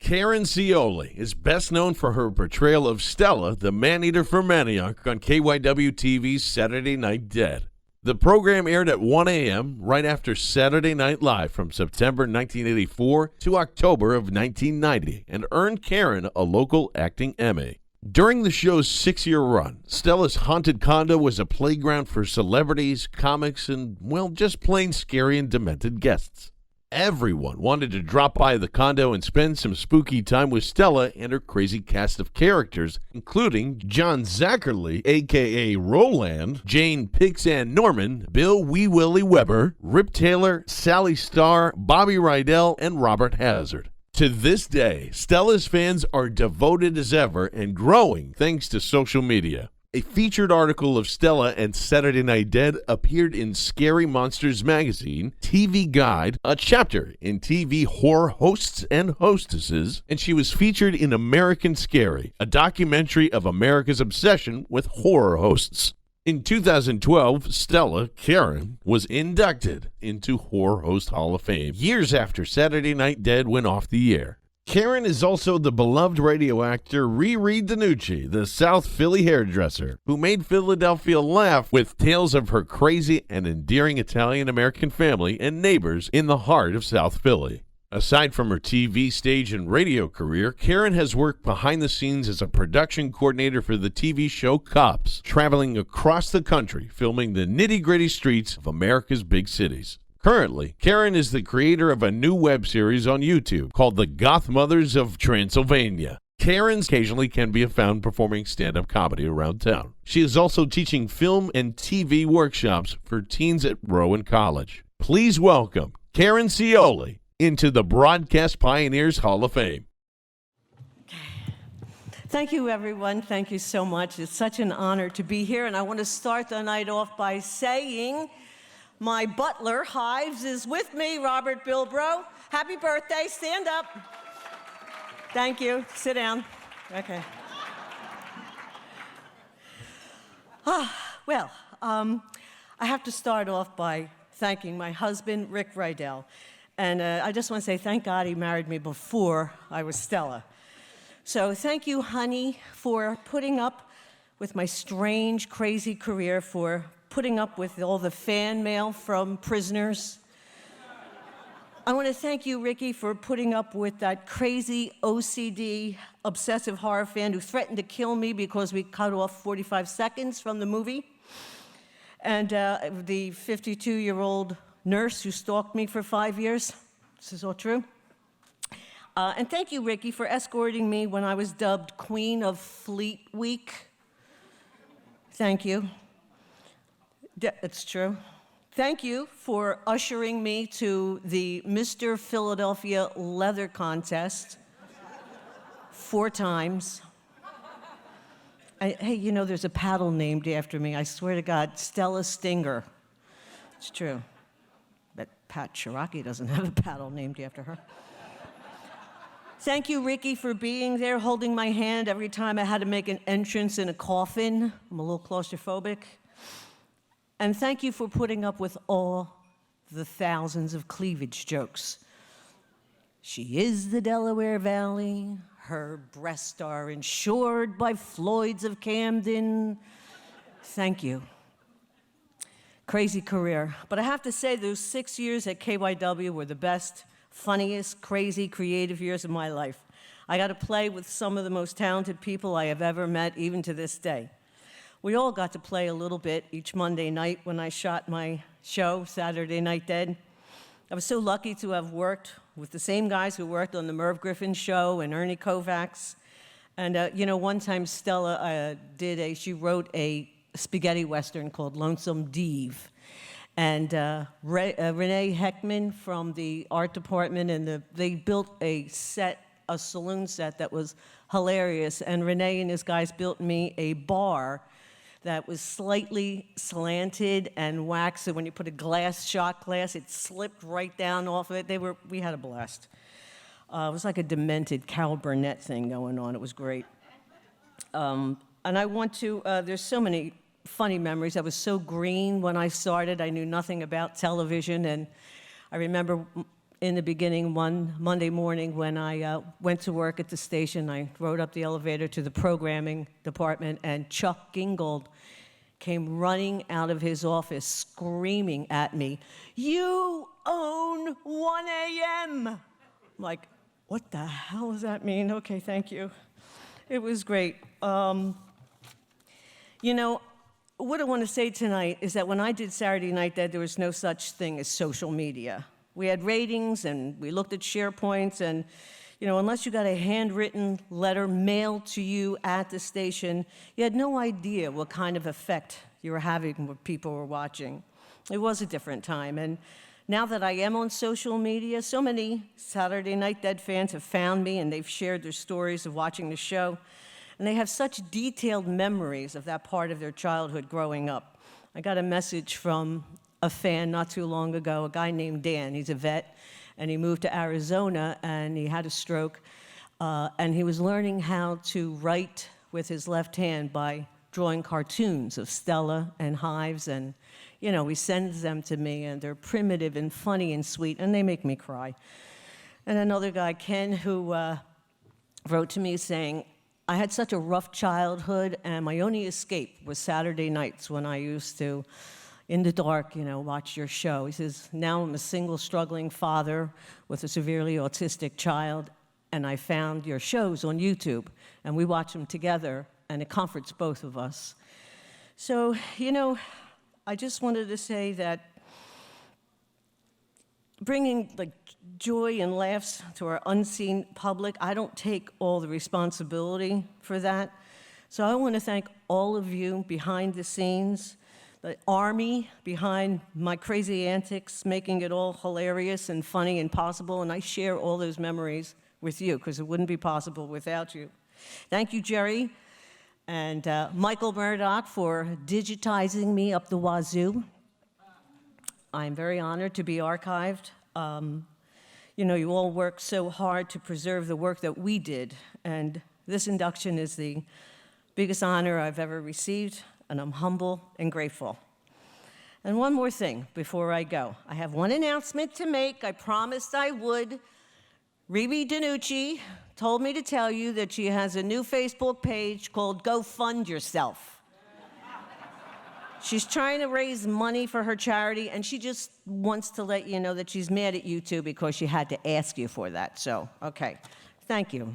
Karen Scioli is best known for her portrayal of Stella, the man-eater from Manayunk, on KYW TV's Saturday Night Dead. The program aired at 1 a.m. right after Saturday Night Live from September 1984 to October of 1990 and earned Karen a local acting Emmy. During the show's 6-year run, Stella's haunted condo was a playground for celebrities, comics, and, well, just plain scary and demented guests. Everyone wanted to drop by the condo and spend some spooky time with Stella and her crazy cast of characters, including John Zachary, a.k.a. Roland, Jane Pixan Norman, Bill Wee Willie Weber, Rip Taylor, Sally Starr, Bobby Rydell, and Robert Hazard. To this day, Stella's fans are devoted as ever and growing thanks to social media. A featured article of Stella and Saturday Night Dead appeared in Scary Monsters magazine, TV Guide, a chapter in TV Horror Hosts and Hostesses, and she was featured in American Scary, a documentary of America's obsession with horror hosts. In 2012, Stella, Karen, was inducted into Horror Host Hall of Fame years after Saturday Night Dead went off the air. Karen is also the beloved radio actor Riri DiNucci, the South Philly hairdresser, who made Philadelphia laugh with tales of her crazy and endearing Italian-American family and neighbors in the heart of South Philly. Aside from her TV, stage, and radio career, Karen has worked behind the scenes as a production coordinator for the TV show Cops, traveling across the country filming the nitty-gritty streets of America's big cities. Currently, Karen is the creator of a new web series on YouTube called The Goth Mothers of Transylvania. Karen occasionally can be found performing stand-up comedy around town. She is also teaching film and TV workshops for teens at Rowan College. Please welcome Karen Scioli into the Broadcast Pioneers Hall of Fame. Thank you, everyone. Thank you so much. It's such an honor to be here, and I want to start the night off by saying my butler, Hives, is with me, Robert Bilbro. Happy birthday. Stand up. Thank you. Sit down. Okay. I have to start off by thanking my husband, Rick Rydell. And I just want to say thank God he married me before I was Stella. So thank you, honey, for putting up with my strange, crazy career, for putting up with all the fan mail from prisoners. I want to thank you, Ricky, for putting up with that crazy OCD obsessive horror fan who threatened to kill me because we cut off 45 seconds from the movie. And the 52-year-old nurse who stalked me for 5 years. This is all true. And thank you, Ricky, for escorting me when I was dubbed Queen of Fleet Week. Thank you. It's true. Thank you for ushering me to the Mr. Philadelphia Leather Contest 4 times. Hey, you know, there's a paddle named after me. I swear to God, Stella Stinger. It's true. But Pat Cherokee doesn't have a paddle named after her. Thank you, Ricky, for being there, holding my hand every time I had to make an entrance in a coffin. I'm a little claustrophobic. And thank you for putting up with all the thousands of cleavage jokes. She is the Delaware Valley. Her breasts are insured by Floyd's of Camden. Thank you. Crazy career. But I have to say, those 6 years at KYW were the best, funniest, crazy, creative years of my life. I got to play with some of the most talented people I have ever met, even to this day. We all got to play a little bit each Monday night when I shot my show, Saturday Night Dead. I was so lucky to have worked with the same guys who worked on the Merv Griffin Show and Ernie Kovacs. And, you know, one time Stella she wrote a spaghetti western called Lonesome Deve. And Renee Heckman from the art department, and they built a saloon set that was hilarious. And Renee and his guys built me a bar that was slightly slanted and waxed, so when you put a shot glass, it slipped right down off of it. We had a blast. It was like a demented Carol Burnett thing going on. It was great. And I want to, there's so many funny memories. I was so green when I started. I knew nothing about television, and I remember in the beginning, one Monday morning when I went to work at the station. I rode up the elevator to the programming department, and Chuck Gingold came running out of his office screaming at me, "You own 1 a.m." I'm like, what the hell does that mean? Okay, thank you. It was great. You know, what I want to say tonight is that when I did Saturday Night Dead, there was no such thing as social media. We had ratings, and we looked at SharePoints, and unless you got a handwritten letter mailed to you at the station, you had no idea what kind of effect you were having when people were watching. It was a different time, and now that I am on social media, so many Saturday Night Dead fans have found me, and they've shared their stories of watching the show, and they have such detailed memories of that part of their childhood growing up. I got a message from a fan not too long ago, a guy named Dan. He's a vet, and he moved to Arizona, and he had a stroke, and he was learning how to write with his left hand by drawing cartoons of Stella and Hives, and he sends them to me, and they're primitive and funny and sweet, and they make me cry. And another guy, Ken, who wrote to me saying, "I had such a rough childhood, and my only escape was Saturday nights when I used to, in the dark, watch your show." He says, "Now I'm a single struggling father with a severely autistic child, and I found your shows on YouTube, and we watch them together, and it comforts both of us." So, I just wanted to say that bringing joy and laughs to our unseen public, I don't take all the responsibility for that. So I want to thank all of you behind the scenes, the army behind my crazy antics, making it all hilarious and funny and possible, and I share all those memories with you because it wouldn't be possible without you. Thank you, Jerry and Michael Murdoch, for digitizing me up the wazoo. I'm very honored to be archived. You all worked so hard to preserve the work that we did, and this induction is the biggest honor I've ever received, and I'm humble and grateful. And one more thing before I go. I have one announcement to make. I promised I would. Rebe DiNucci told me to tell you that she has a new Facebook page called Go Fund Yourself. She's trying to raise money for her charity, and she just wants to let you know that she's mad at you two because she had to ask you for that. So, okay. Thank you.